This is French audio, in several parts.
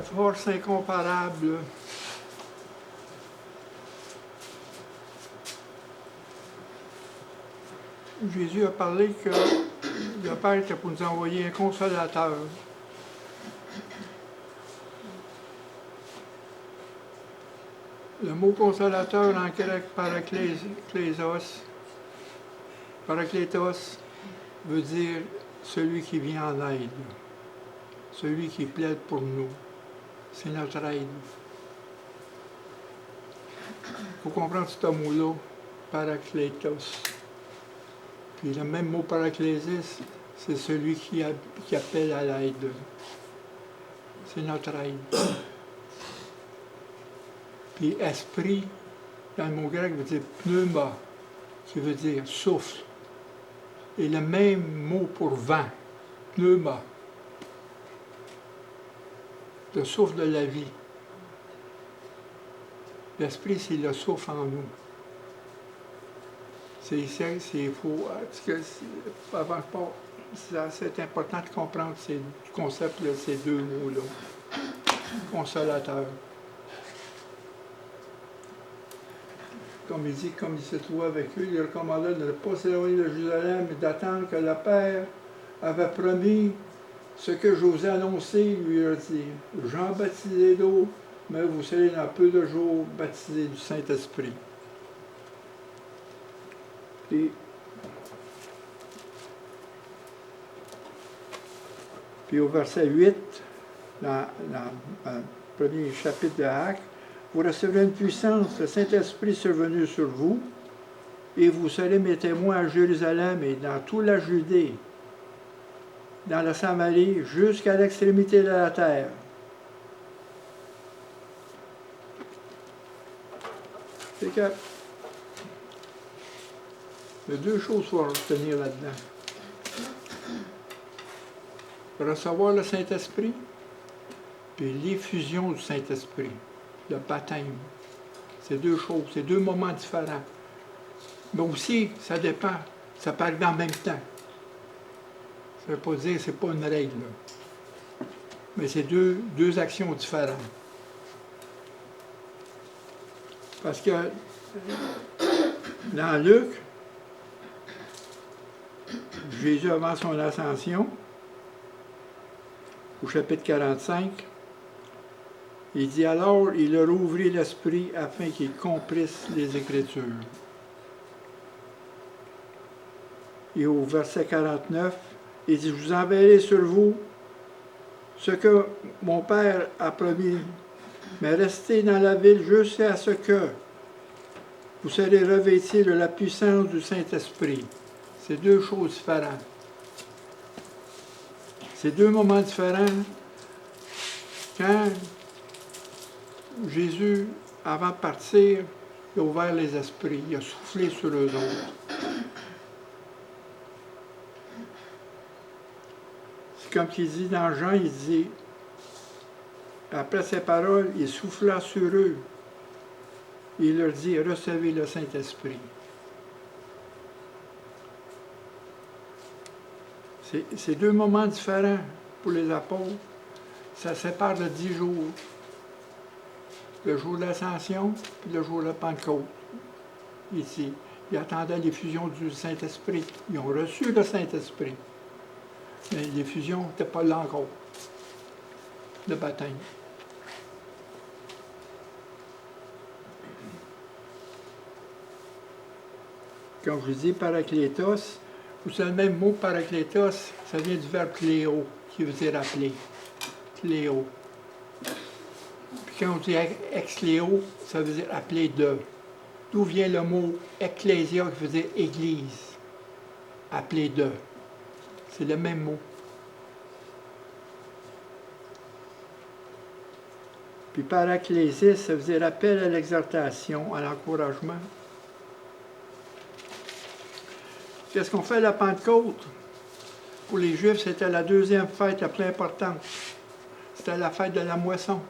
Force incomparable. Jésus a parlé que le Père était pour nous envoyer un consolateur. Le mot consolateur en grec, paraklétos, veut dire celui qui vient en aide, celui qui plaide pour nous. C'est notre aide. Il faut comprendre ce mot-là, paraklétos. Puis le même mot paraklésis, c'est celui qui appelle à l'aide. C'est notre aide. Puis esprit, dans le mot grec, veut dire pneuma, qui veut dire souffle. Et le même mot pour vent, pneuma, le souffle de la vie. L'esprit, c'est le souffle en nous. C'est faux. C'est important de comprendre le concept de ces deux mots-là. Consolateur. Comme il dit, comme il se trouvait avec eux, il recommanda de ne pas s'éloigner de Jérusalem, mais d'attendre que le Père avait promis ce que j'osais annoncer, lui a dit. Jean baptisé d'eau, mais vous serez dans peu de jours baptisés du Saint-Esprit. Puis au verset 8, dans le premier chapitre de Actes, vous recevrez une puissance, le Saint-Esprit survenu sur vous, et vous serez mes témoins à Jérusalem et dans toute la Judée, dans la Samarie, jusqu'à l'extrémité de la terre. C'est que il y a deux choses qu'il faut retenir là-dedans. Recevoir le Saint-Esprit, puis l'effusion du Saint-Esprit, le baptême. C'est deux choses, c'est deux moments différents. Mais aussi, ça dépend, ça peut arriver en même temps. Ça ne veut pas dire que ce n'est pas une règle. Là. Mais c'est deux actions différentes. Parce que dans Luc, Jésus avant son ascension, au chapitre 45, il dit alors, il leur ouvrit l'esprit afin qu'ils comprissent les Écritures. Et au verset 49, il dit, je vous enverrai sur vous ce que mon Père a promis, mais restez dans la ville jusqu'à ce que vous serez revêtis de la puissance du Saint-Esprit. C'est deux choses différentes. C'est deux moments différents. Quand Jésus, avant de partir, il a ouvert les esprits, il a soufflé sur eux autres. C'est comme qu'il dit dans Jean, il dit, après ces paroles, il souffla sur eux. Il leur dit, recevez le Saint-Esprit. C'est deux moments différents pour les apôtres. Ça sépare de 10 jours. Le jour de l'Ascension, puis le jour de la Pentecôte. Ici, ils attendaient l'effusion du Saint-Esprit. Ils ont reçu le Saint-Esprit. Mais l'effusion n'était pas là encore. Le baptême. Comme je vous dis, paraklétos, c'est le même mot paraklétos, ça vient du verbe kléo, qui veut dire appeler. Kléo. Puis quand on dit ex-kléo, ça veut dire appeler de. D'où vient le mot ecclésia, qui veut dire église. Appeler de. C'est le même mot. Puis paraklésis, ça veut dire appel à l'exhortation, à l'encouragement. Qu'est-ce qu'on fait à la Pentecôte? Pour les Juifs, c'était la deuxième fête la plus importante. C'était la fête de la moisson.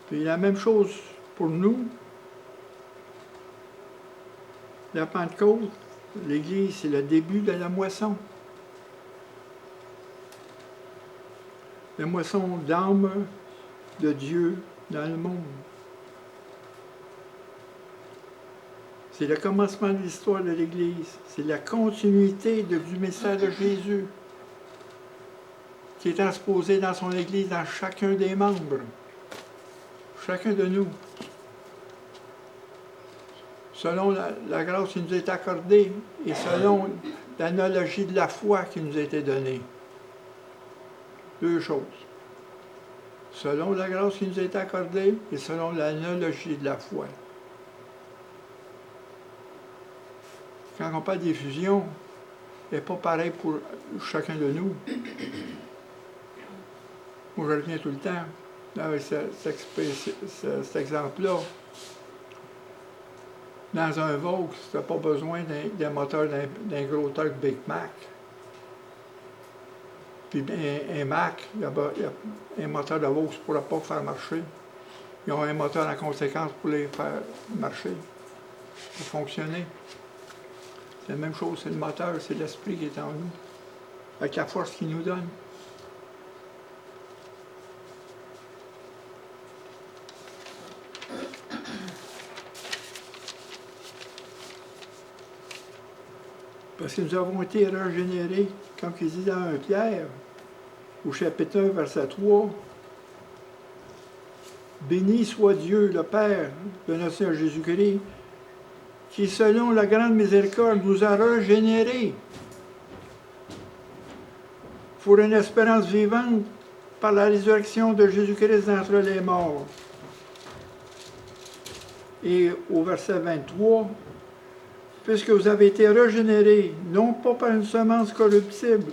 Puis la même chose pour nous. La Pentecôte, l'Église, c'est le début de la moisson. la moisson d'âme de Dieu dans le monde. C'est le commencement de l'histoire de l'Église. C'est la continuité du message de Jésus qui est transposé dans son Église, dans chacun des membres, chacun de nous, selon la grâce qui nous est accordée et selon l'analogie de la foi qui nous a été donnée. Deux choses. Selon la grâce qui nous a été accordée et selon l'analogie de la foi. Quand on parle d'effusion, elle n'est pas pareil pour chacun de nous. Moi, je reviens tout le temps avec cet exemple-là. Dans un Vaux, tu n'as pas besoin d'un moteur d'un gros truck Big Mac. Puis un Mac, un moteur de Vaux ne pourra pas faire marcher. Ils ont un moteur en conséquence pour les faire marcher, pour fonctionner. C'est la même chose, c'est le moteur, c'est l'esprit qui est en nous, avec la force qu'il nous donne. Parce que nous avons été régénérés, comme il dit dans 1 Pierre, au chapitre 1, verset 3. Béni soit Dieu, le Père de notre Seigneur Jésus-Christ, qui, selon la grande miséricorde, nous a régénérés pour une espérance vivante par la résurrection de Jésus-Christ d'entre les morts. Et au verset 23, puisque vous avez été régénérés, non pas par une semence corruptible,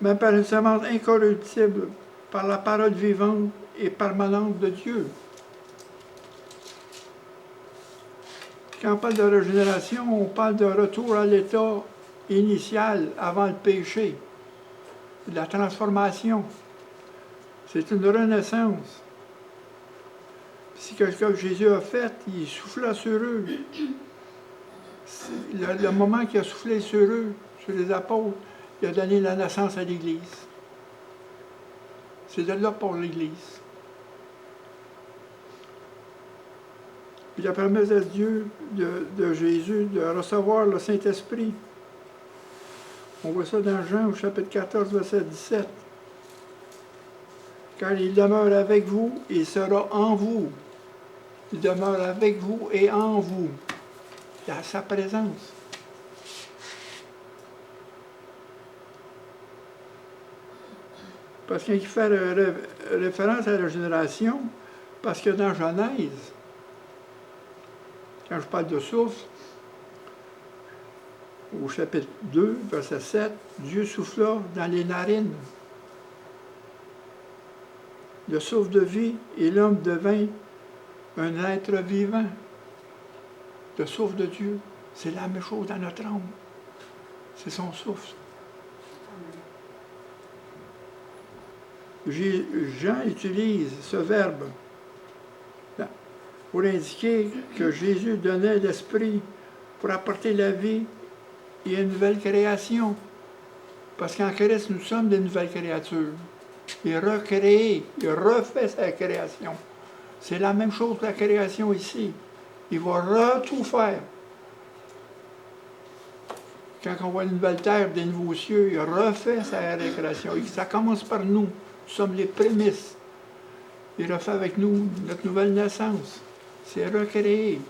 mais par une semence incorruptible, par la parole vivante et permanente de Dieu. Quand on parle de régénération, on parle de retour à l'état initial, avant le péché, de la transformation. C'est une renaissance. C'est ce que Jésus a fait, il souffla sur eux. Le moment qu'il a soufflé sur eux, sur les apôtres, il a donné la naissance à l'Église. C'est de là pour l'Église. Il a permis à Dieu, de Jésus, de recevoir le Saint-Esprit. On voit ça dans Jean, au chapitre 14, verset 17. Car il demeure avec vous, il sera en vous. Il demeure avec vous et en vous. Il a sa présence. Parce qu'il fait référence à la régénération, parce que dans Genèse, quand je parle de souffle, au chapitre 2, verset 7, Dieu souffla dans les narines le souffle de vie et l'homme devint un être vivant. Le souffle de Dieu, c'est la même chose dans notre âme. C'est son souffle. Jean utilise ce verbe pour indiquer que Jésus donnait l'Esprit pour apporter la vie et une nouvelle création. Parce qu'en Christ, nous sommes des nouvelles créatures. Il recrée, il refait sa création. C'est la même chose que la création ici. Il va tout faire. Quand on voit une nouvelle terre, des nouveaux cieux, il refait sa création. Ça commence par nous. Nous sommes les prémices. Il refait avec nous notre nouvelle naissance. C'est recréé.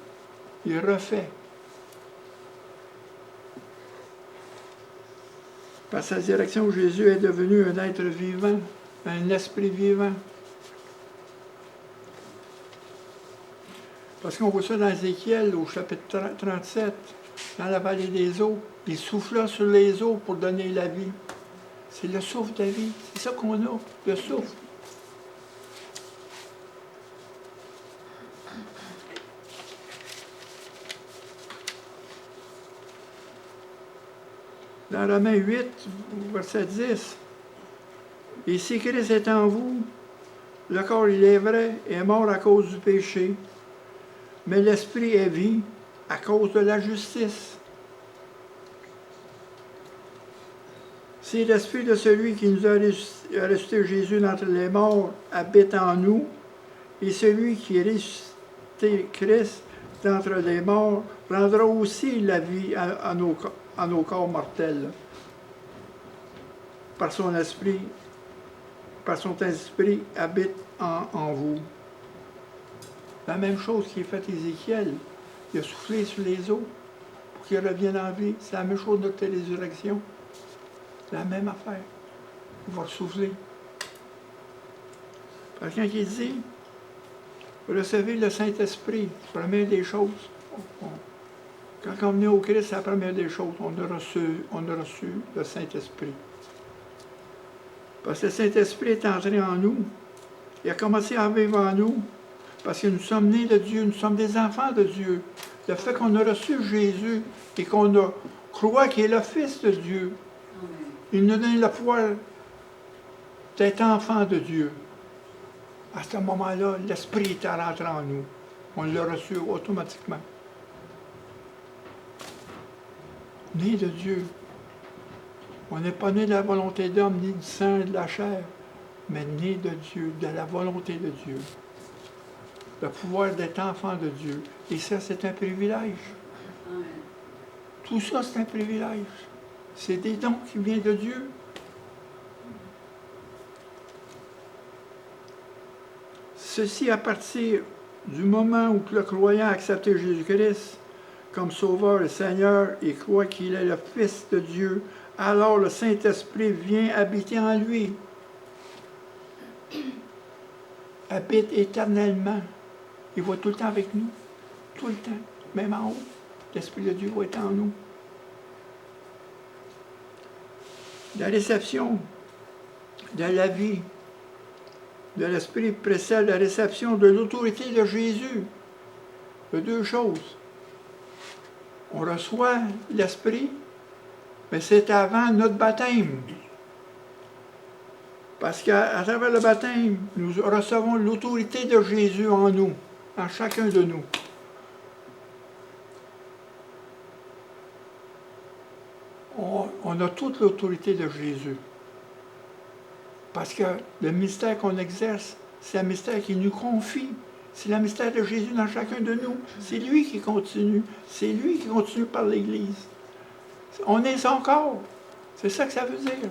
Il refait. Par sa direction, Jésus est devenu un être vivant, un esprit vivant. Parce qu'on voit ça dans Ézéchiel, au chapitre 37, dans la vallée des eaux. Il souffla sur les eaux pour donner la vie. C'est le souffle de la vie. C'est ça qu'on a, le souffle. Dans Romains 8, verset 10, « Et si Christ est en vous, le corps, il est vrai, est mort à cause du péché, mais l'esprit est vie à cause de la justice. » Si l'esprit de celui qui nous a ressuscité Jésus d'entre les morts habite en nous, et celui qui est ressuscité Christ d'entre les morts rendra aussi la vie à nos corps mortels par son esprit habite en vous. La même chose qui est faite Ézéchiel. Il a soufflé sur les eaux pour qu'ils reviennent en vie. C'est la même chose de notre résurrection. C'est la même affaire. Il va souffler. Parce que quand il dit, recevez le Saint-Esprit, première des choses. Quand on venait au Christ, c'est la première des choses. On a reçu le Saint-Esprit. Parce que le Saint-Esprit est entré en nous. Il a commencé à vivre en nous. Parce que nous sommes nés de Dieu, nous sommes des enfants de Dieu. Le fait qu'on a reçu Jésus et qu'on croit qu'il est le Fils de Dieu, il nous donne le pouvoir d'être enfant de Dieu. À ce moment-là, l'Esprit est rentré en nous. On l'a reçu automatiquement. Né de Dieu. On n'est pas né de la volonté d'homme, ni du sang et de la chair, mais né de Dieu, de la volonté de Dieu. Le pouvoir d'être enfant de Dieu. Et ça, c'est un privilège. Tout ça, c'est un privilège. C'est des dons qui viennent de Dieu. Ceci à partir du moment où le croyant a accepté Jésus-Christ comme Sauveur et Seigneur et croit qu'il est le Fils de Dieu, alors le Saint-Esprit vient habiter en lui. Habite éternellement. Il va tout le temps avec nous. Tout le temps. Même en haut. L'Esprit de Dieu va être en nous. La réception de la vie de l'Esprit précède la réception de l'autorité de Jésus. Il y a deux choses. On reçoit l'Esprit, mais c'est avant notre baptême. Parce qu'à travers le baptême, nous recevons l'autorité de Jésus en nous, en chacun de nous. On a toute l'autorité de Jésus. Parce que le mystère qu'on exerce, c'est un mystère qui nous confie. C'est le mystère de Jésus dans chacun de nous. C'est lui qui continue. C'est lui qui continue par l'Église. On est son corps. C'est ça que ça veut dire.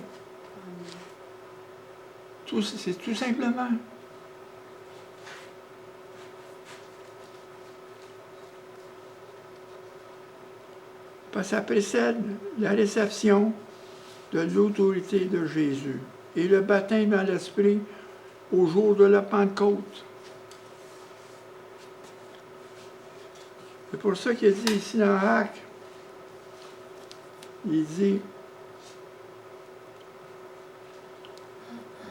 C'est tout simplement. Parce que ça précède la réception de l'autorité de Jésus et le baptême dans l'Esprit au jour de la Pentecôte. C'est pour ça qu'il dit ici dans Actes, il dit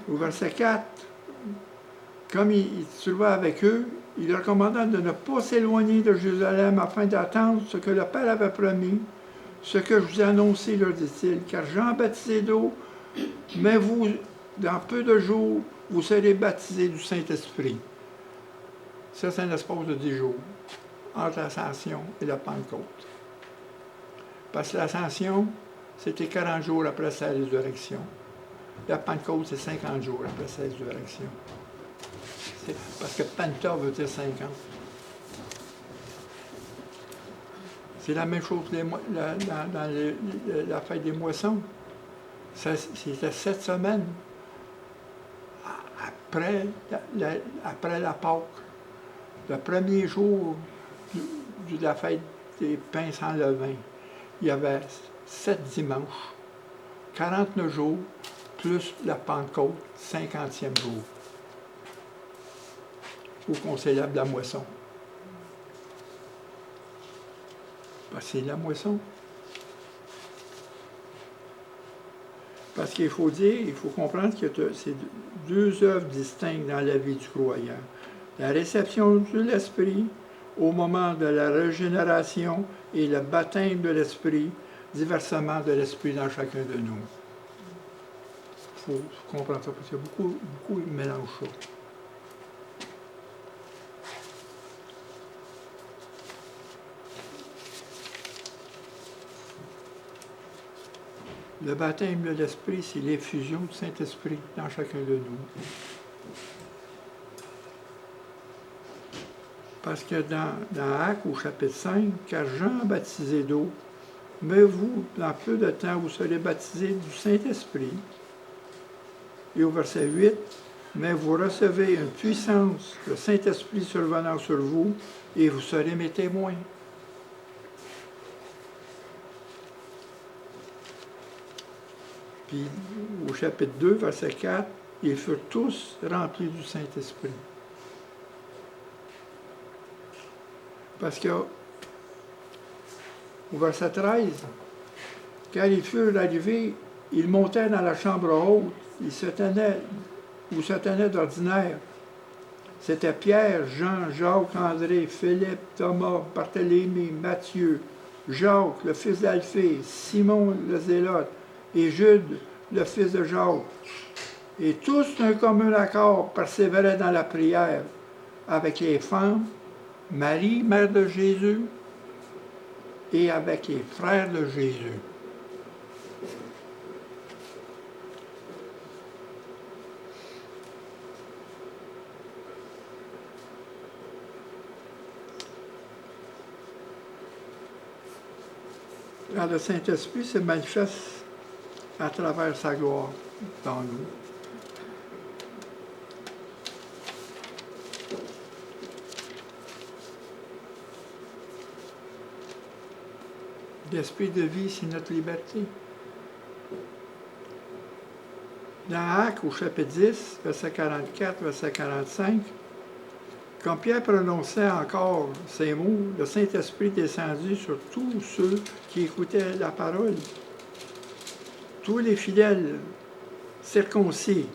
au verset 4, comme il se trouvait avec eux, il leur commanda de ne pas s'éloigner de Jérusalem afin d'attendre ce que le Père avait promis, ce que je vous ai annoncé, leur dit-il, car Jean baptisait d'eau, mais vous, dans peu de jours, vous serez baptisés du Saint-Esprit. Ça, c'est un espace de 10 jours, entre l'Ascension et la Pentecôte. Parce que l'Ascension, c'était 40 jours après sa résurrection. La Pentecôte, c'est 50 jours après sa résurrection. Parce que Penta veut dire 50. C'est la même chose dans la fête des moissons. C'était 7 semaines après la Pâque. Le premier jour de la fête des pains sans levain, il y avait 7 dimanches, 49 jours, plus la Pentecôte, 50e jour, où on célèbre la moisson. Parce que c'est la moisson. Parce qu'il faut dire, il faut comprendre que c'est deux œuvres distinctes dans la vie du croyant. La réception de l'Esprit au moment de la régénération et le baptême de l'Esprit, diversement de l'Esprit dans chacun de nous. Il faut comprendre ça, parce qu'il y a beaucoup de mélange ça. Le baptême de l'Esprit, c'est l'effusion du Saint-Esprit dans chacun de nous. Parce que dans Actes, au chapitre 5, car Jean a baptisé d'eau, mais vous, dans peu de temps, vous serez baptisés du Saint-Esprit. Et au verset 8, mais vous recevez une puissance, le Saint-Esprit survenant sur vous, et vous serez mes témoins. Puis au chapitre 2, verset 4, ils furent tous remplis du Saint-Esprit. Parce que au verset 13, quand ils furent arrivés, ils montèrent dans la chambre haute, ils se tenaient d'ordinaire. C'était Pierre, Jean, Jacques, André, Philippe, Thomas, Barthélemy, Matthieu, Jacques, le fils d'Alphée, Simon le Zélote, et Jude, le fils de Jacques. Et tous d'un commun accord persévéraient dans la prière avec les femmes, Marie, mère de Jésus, et avec les frères de Jésus. Alors, le Saint-Esprit se manifeste à travers sa gloire dans nous. L'esprit de vie, c'est notre liberté. Dans Actes, au chapitre 10, verset 44, verset 45, quand Pierre prononçait encore ces mots, le Saint-Esprit descendit sur tous ceux qui écoutaient la parole. Tous les fidèles circoncis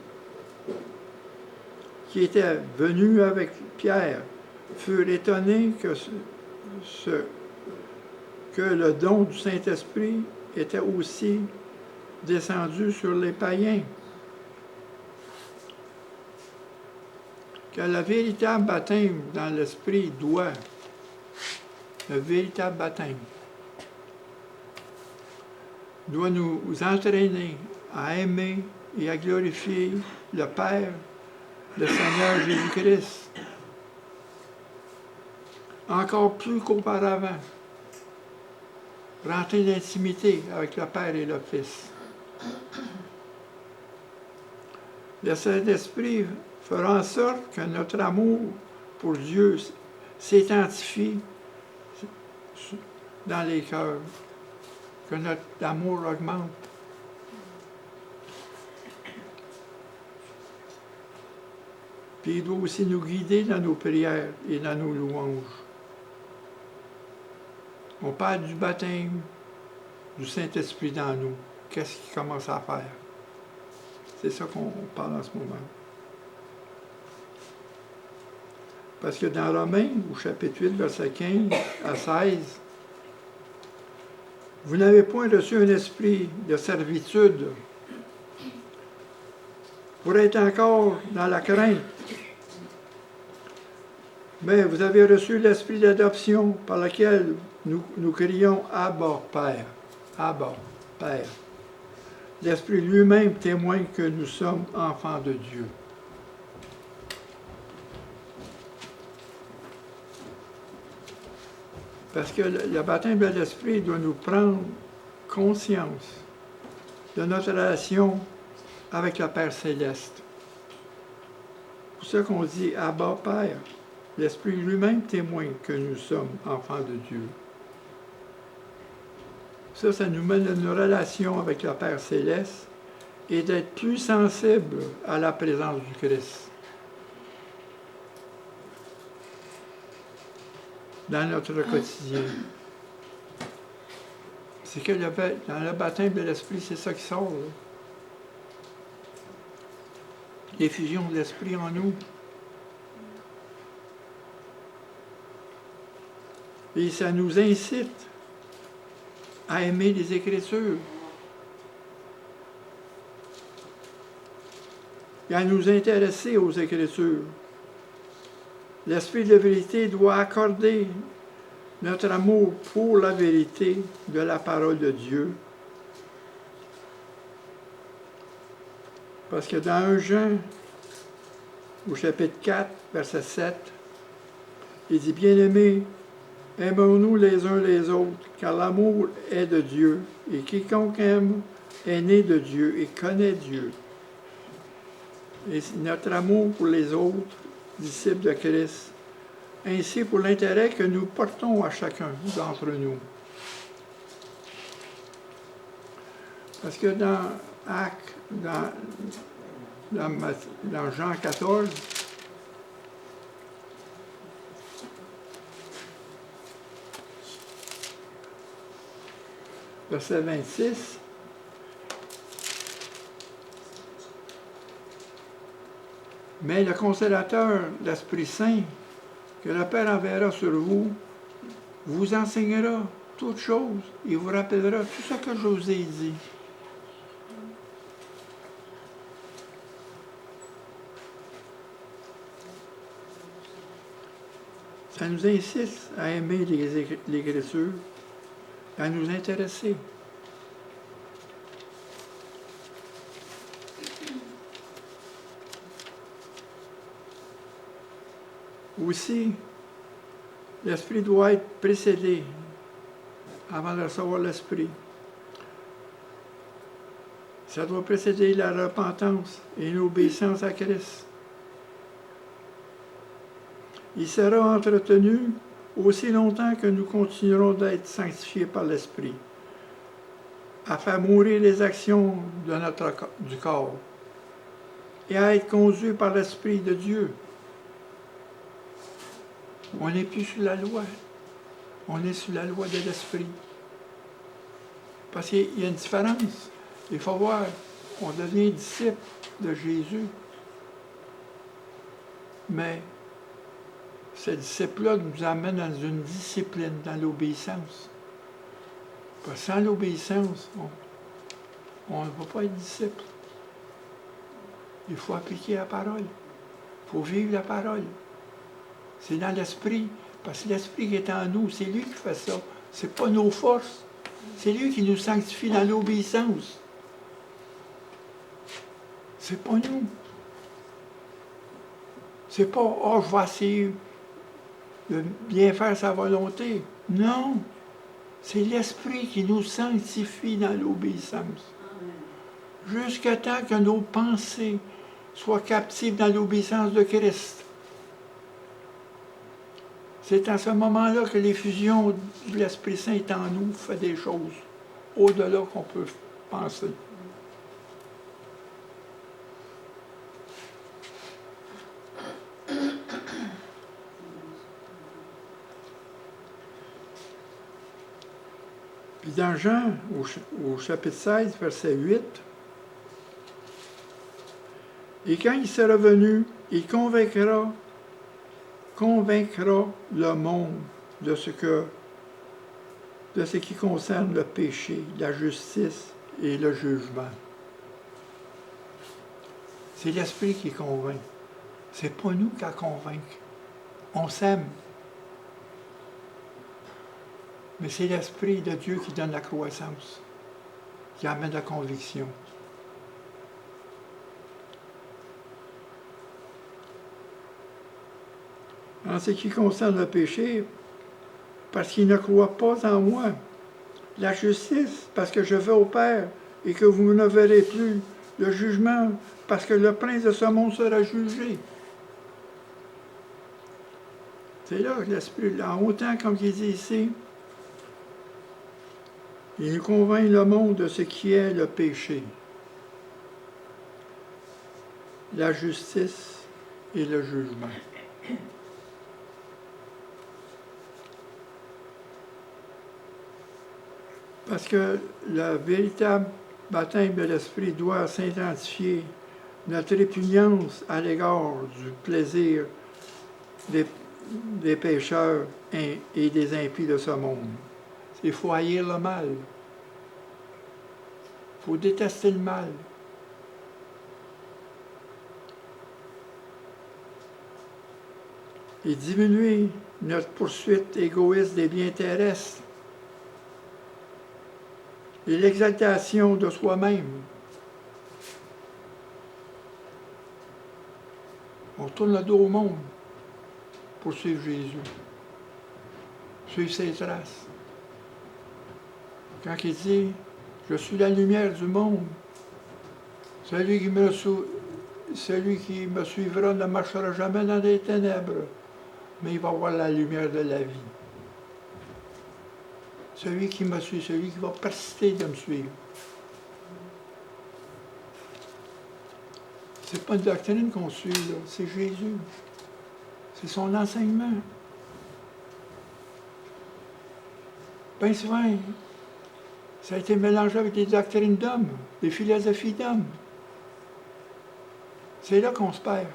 qui étaient venus avec Pierre furent étonnés que le don du Saint-Esprit était aussi descendu sur les païens. Que le véritable baptême dans l'Esprit le véritable baptême, doit nous entraîner à aimer et à glorifier le Père, le Seigneur Jésus-Christ, encore plus qu'auparavant. Rentrer d'intimité avec le Père et le Fils. Le Saint-Esprit fera en sorte que notre amour pour Dieu s'intensifie dans les cœurs, que notre amour augmente. Puis il doit aussi nous guider dans nos prières et dans nos louanges. On parle du baptême du Saint-Esprit dans nous. Qu'est-ce qu'il commence à faire? C'est ça qu'on parle en ce moment. Parce que dans Romains, au chapitre 8, verset 15 à 16, vous n'avez point reçu un esprit de servitude pour être encore dans la crainte, mais vous avez reçu l'esprit d'adoption par lequel nous crions « Abba, Père ». Abba, Père. L'Esprit lui-même témoigne que nous sommes enfants de Dieu. Parce que le baptême de l'Esprit doit nous prendre conscience de notre relation avec le Père Céleste. C'est pour ça qu'on dit « Abba, Père ». L'Esprit lui-même témoigne que nous sommes enfants de Dieu. Ça nous mène à une relation avec le Père Céleste et d'être plus sensible à la présence du Christ dans notre quotidien. C'est que dans le baptême de l'Esprit, c'est ça qui sort. L'effusion de l'Esprit en nous. Et ça nous incite à aimer les Écritures et à nous intéresser aux Écritures. L'Esprit de vérité doit accorder notre amour pour la vérité de la parole de Dieu Parce que dans 1 Jean, au chapitre 4, verset 7, il dit, « Bien-aimés, aimons-nous les uns les autres, car l'amour est de Dieu, et quiconque aime est né de Dieu et connaît Dieu. » Et notre amour pour les autres, disciples de Christ, ainsi pour l'intérêt que nous portons à chacun d'entre nous. Parce que dans Actes, dans Jean 14, verset 26, « Mais le Consolateur, l'Esprit Saint, que le Père enverra sur vous, vous enseignera toutes choses et vous rappellera tout ce que je vous ai dit. » Ça nous insiste à aimer l'Écriture, à nous intéresser. Aussi, l'Esprit doit être précédé avant de recevoir l'Esprit. Ça doit précéder la repentance et l'obéissance à Christ. Il sera entretenu aussi longtemps que nous continuerons d'être sanctifiés par l'Esprit, à faire mourir les actions de du corps et à être conduits par l'Esprit de Dieu. On n'est plus sous la loi, on est sous la loi de l'Esprit. Parce qu'il y a une différence. Il faut voir, on devient disciple de Jésus, mais ce disciple-là nous amène dans une discipline, dans l'obéissance. Parce que sans l'obéissance, on ne va pas être disciple. Il faut appliquer la parole. Il faut vivre la parole. C'est dans l'Esprit. Parce que l'Esprit qui est en nous, c'est lui qui fait ça. C'est pas nos forces. C'est lui qui nous sanctifie dans l'obéissance. C'est pas nous. C'est pas, « oh, je vais essayer de bien faire sa volonté. » Non. C'est l'Esprit qui nous sanctifie dans l'obéissance. Jusqu'à temps que nos pensées soient captives dans l'obéissance de Christ. C'est à ce moment-là que l'effusion de l'Esprit Saint en nous fait des choses au-delà qu'on peut penser. Puis dans Jean, au chapitre 16, verset 8, « Et quand il sera venu, il convaincra le monde de ce qui concerne le péché, la justice et le jugement. » C'est l'Esprit qui convainc. C'est pas nous qui convainc. On s'aime. Mais c'est l'Esprit de Dieu qui donne la croissance, qui amène la conviction. En ce qui concerne le péché, parce qu'il ne croit pas en moi. La justice, parce que je vais au Père et que vous ne verrez plus. Le jugement, parce que le prince de ce monde sera jugé. C'est là que l'Esprit, en autant comme il dit ici, il nous convainc le monde de ce qui est le péché, la justice et le jugement. Parce que le véritable baptême de l'Esprit doit s'intensifier notre répugnance à l'égard du plaisir des pécheurs et des impies de ce monde. Il faut haïr le mal. Il faut détester le mal. Et diminuer notre poursuite égoïste des biens terrestres et l'exaltation de soi-même. On tourne le dos au monde pour suivre Jésus, suivre ses traces. Quand il dit, je suis la lumière du monde, celui qui me suivra ne marchera jamais dans les ténèbres, mais il va avoir la lumière de la vie. Celui qui me suit, celui qui va persister de me suivre. C'est pas une doctrine qu'on suit, là, c'est Jésus. C'est son enseignement. Bien souvent, ça a été mélangé avec des doctrines d'hommes, des philosophies d'hommes. C'est là qu'on se perd.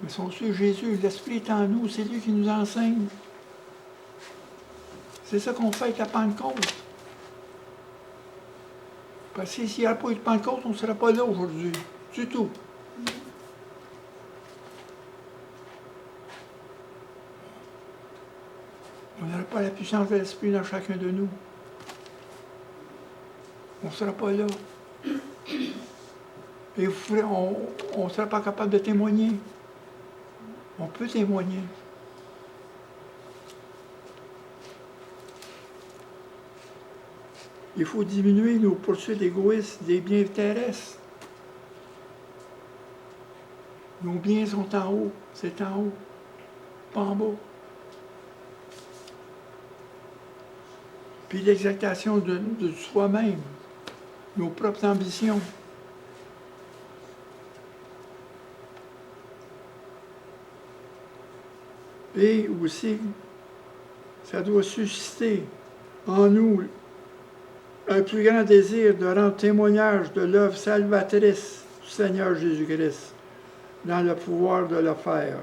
Mais si on suit Jésus, l'Esprit est en nous, c'est lui qui nous enseigne. C'est ça qu'on fait avec la Pentecôte. Parce que s'il n'y a pas eu de Pentecôte, on ne serait pas là aujourd'hui. Du tout. On n'aurait pas la puissance de l'Esprit dans chacun de nous. On ne serait pas là. Et on ne serait pas capable de témoigner. On peut témoigner. Il faut diminuer nos poursuites égoïstes des biens terrestres. Nos biens sont en haut, c'est en haut, pas en bas. Puis l'exaltation de soi-même, nos propres ambitions. Et aussi, ça doit susciter en nous un plus grand désir de rendre témoignage de l'œuvre salvatrice du Seigneur Jésus-Christ dans le pouvoir de le faire.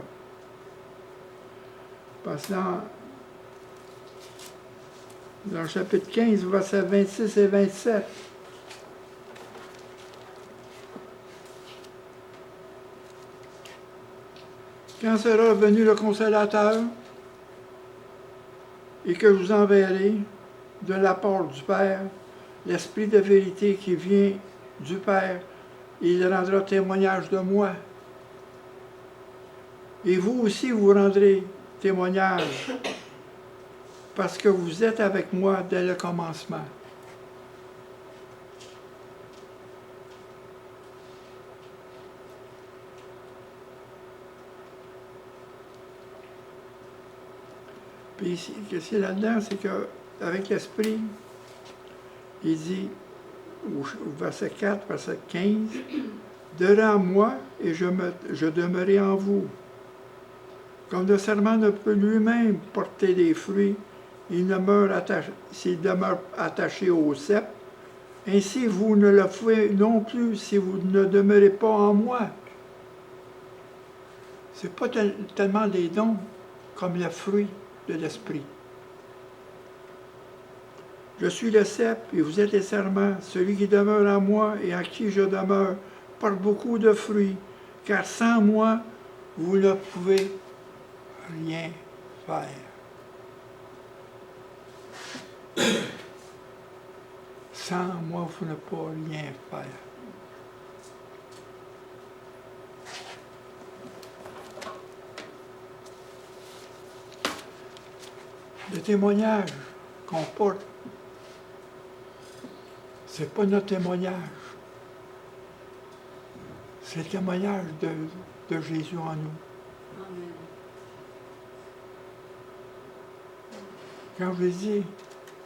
Parce que dans le chapitre 15, versets 26 et 27, quand sera venu le Consolateur et que je vous enverrai de la part du Père, l'Esprit de vérité qui vient du Père, il rendra témoignage de moi. Et vous aussi, vous rendrez témoignage, parce que vous êtes avec moi dès le commencement. Puis ici, ce qu'il y a là-dedans, c'est qu'avec l'Esprit, il dit, au verset 4, verset 15, « Demeurez en moi, et je demeurerai en vous. Comme le serment ne peut lui-même porter des fruits, s'il demeure attaché au cep, ainsi vous ne le pouvez non plus si vous ne demeurez pas en moi. » Ce n'est pas tellement des dons comme le fruit de l'Esprit. Je suis le cep et vous êtes les serments. Celui qui demeure en moi et en qui je demeure porte beaucoup de fruits, car sans moi, vous ne pouvez rien faire. Sans moi, vous ne pouvez rien faire. Le témoignage qu'on porte, c'est pas notre témoignage. C'est le témoignage de Jésus en nous. Amen. Quand je dis,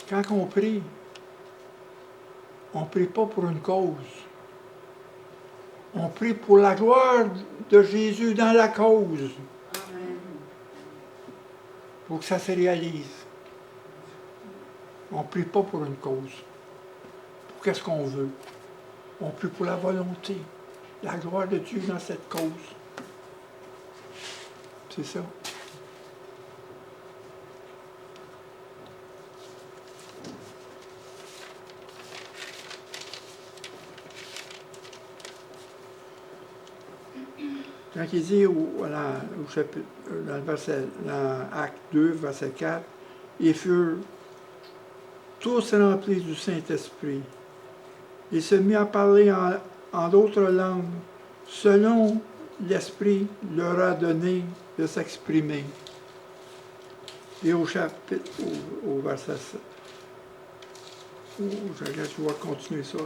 quand on prie pas pour une cause. On prie pour la gloire de Jésus dans la cause. Amen. Pour que ça se réalise. On ne prie pas pour une cause. Pour qu'est-ce qu'on veut. On prie pour la volonté, la gloire de Dieu dans cette cause. C'est ça. Quand il dit dans Acte 2, verset 4, ils furent tous remplis du Saint-Esprit. Il se mit à parler en d'autres langues, selon l'Esprit leur a donné de s'exprimer. Et au chapitre, au verset, je vais continuer ça.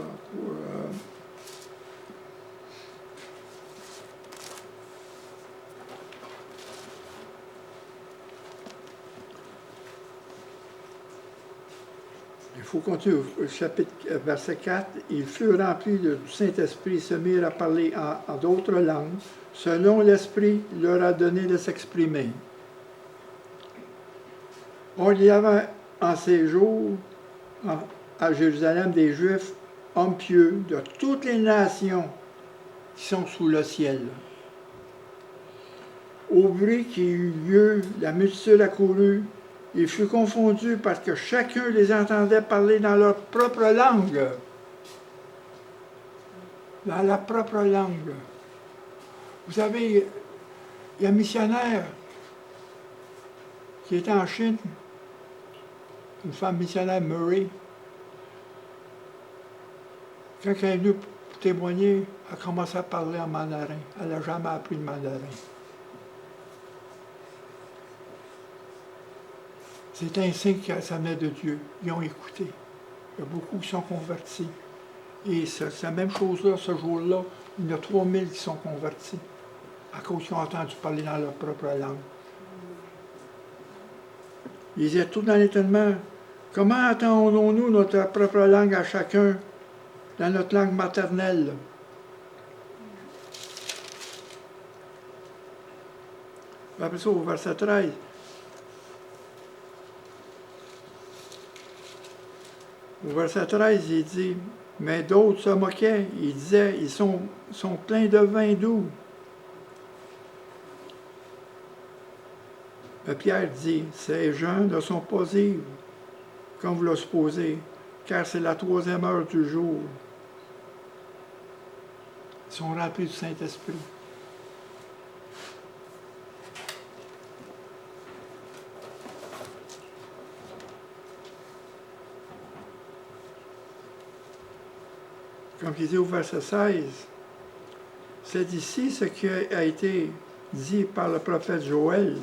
Il faut continuer au chapitre, verset 4. Ils furent remplis du Saint-Esprit, se mirent à parler en d'autres langues, selon l'Esprit leur a donné de s'exprimer. Or, il y avait en ces jours, à Jérusalem, des Juifs, hommes pieux, de toutes les nations qui sont sous le ciel. Au bruit qui eut lieu, la multitude accourut, il fut confondu parce que chacun les entendait parler dans leur propre langue. Dans la propre langue. Vous savez, il y a un missionnaire qui était en Chine, une femme missionnaire, Murray. Quand elle est venue pour témoigner, elle a commencé à parler en mandarin. Elle n'a jamais appris le mandarin. C'est un signe que ça venait de Dieu. Ils ont écouté. Il y a beaucoup qui sont convertis. Et c'est la même chose-là, ce jour-là. Il y en a 3000 qui sont convertis à cause qu'ils ont entendu parler dans leur propre langue. Ils étaient tous dans l'étonnement. Comment entendons-nous notre propre langue à chacun dans notre langue maternelle? Après ça, au verset 13. Au verset 13, il dit, mais d'autres se moquaient. Ils disaient, ils sont pleins de vin doux. Mais Pierre dit, ces gens ne sont pas ivres, comme vous le supposez, car c'est la 3e heure du jour. Ils sont remplis du Saint-Esprit. Comme il dit au verset 16, c'est ici ce qui a été dit par le prophète Joël.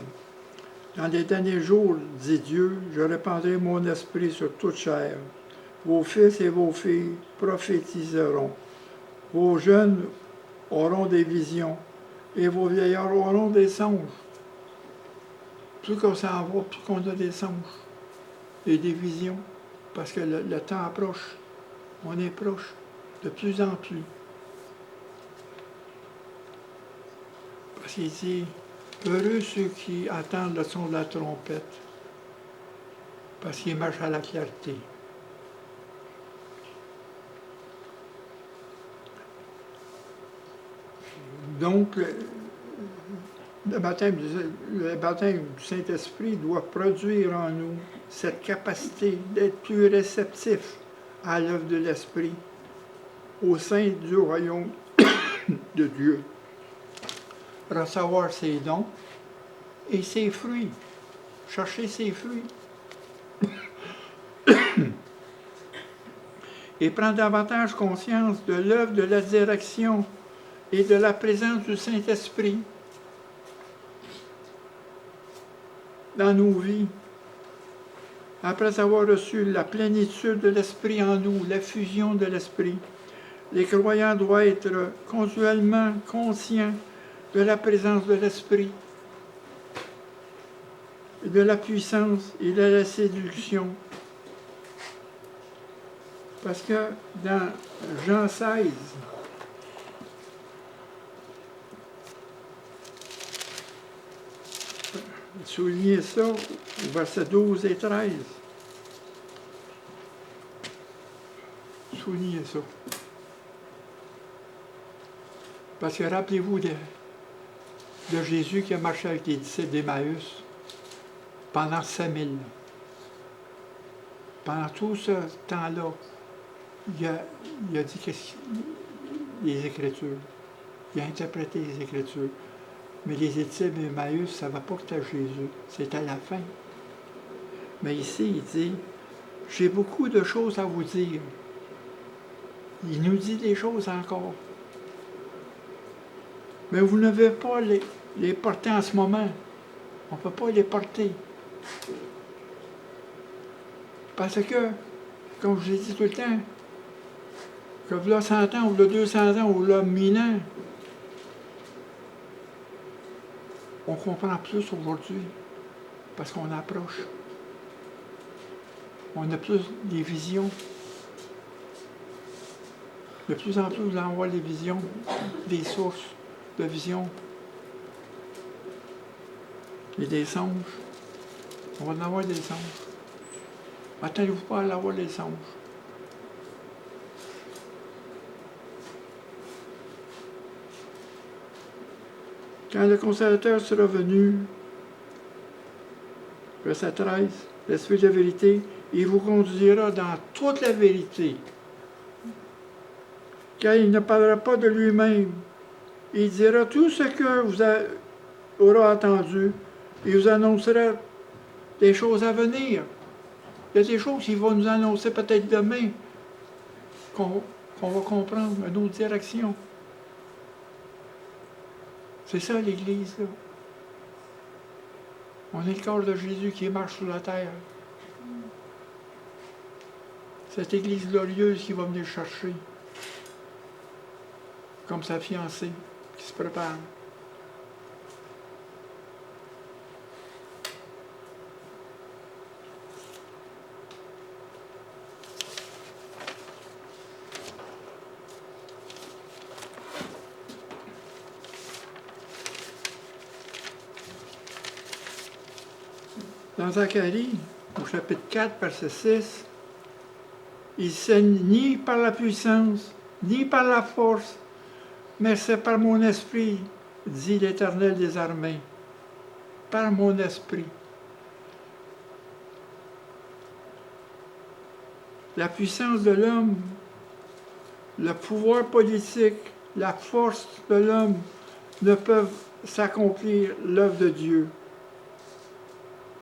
Dans les derniers jours, dit Dieu, je répandrai mon esprit sur toute chair. Vos fils et vos filles prophétiseront. Vos jeunes auront des visions et vos vieillards auront des songes. Plus qu'on s'en va, plus qu'on a des songes et des visions, parce que le temps approche. On est proche. De plus en plus. Parce qu'il dit, heureux ceux qui attendent le son de la trompette, parce qu'ils marchent à la clarté. Donc, le baptême du Saint-Esprit doit produire en nous cette capacité d'être plus réceptif à l'œuvre de l'Esprit au sein du royaume de Dieu. Recevoir ses dons et ses fruits. Chercher ses fruits. Et prendre davantage conscience de l'œuvre de la direction et de la présence du Saint-Esprit dans nos vies. Après avoir reçu la plénitude de l'Esprit en nous, la fusion de l'Esprit, les croyants doivent être continuellement conscients de la présence de l'Esprit, de la puissance et de la séduction. Parce que dans Jean 16, soulignez ça, versets 12 et 13. Soulignez ça. Parce que rappelez-vous de Jésus qui a marché avec les disciples d'Emmaüs pendant 5000. Pendant tout ce temps-là, il a dit les Écritures. Il a interprété les Écritures. Mais les disciples d'Emmaüs ne savaient pas que c'était Jésus. C'était à la fin. Mais ici, il dit, j'ai beaucoup de choses à vous dire. Il nous dit des choses encore. Mais vous ne devez pas les porter en ce moment. On ne peut pas les porter. Parce que, comme je l'ai dit tout le temps, que là 100 ans, ou là 200 ans, ou là 1000 ans, on comprend plus aujourd'hui. Parce qu'on approche. On a plus des visions. De plus en plus, on voit les visions, des sources de visions. Et des songes. On va en avoir des songes. Attendez-vous pas à avoir des songes. Quand le consolateur sera venu, verset 13, l'Esprit de la vérité, il vous conduira dans toute la vérité. Car il ne parlera pas de lui-même. Il dira tout ce que vous aurez entendu. Il vous annoncera des choses à venir. Il y a des choses qu'il va nous annoncer peut-être demain, qu'on va comprendre, une autre direction. C'est ça l'Église, là. On est le corps de Jésus qui marche sur la terre. Cette Église glorieuse qui va venir chercher, comme sa fiancée qui se prépare. Dans Zacharie, au chapitre 4, verset 6, il sait ni par la puissance, ni par la force, mais c'est par mon esprit, dit l'Éternel des armées. Par mon esprit. La puissance de l'homme, le pouvoir politique, la force de l'homme ne peuvent s'accomplir l'œuvre de Dieu.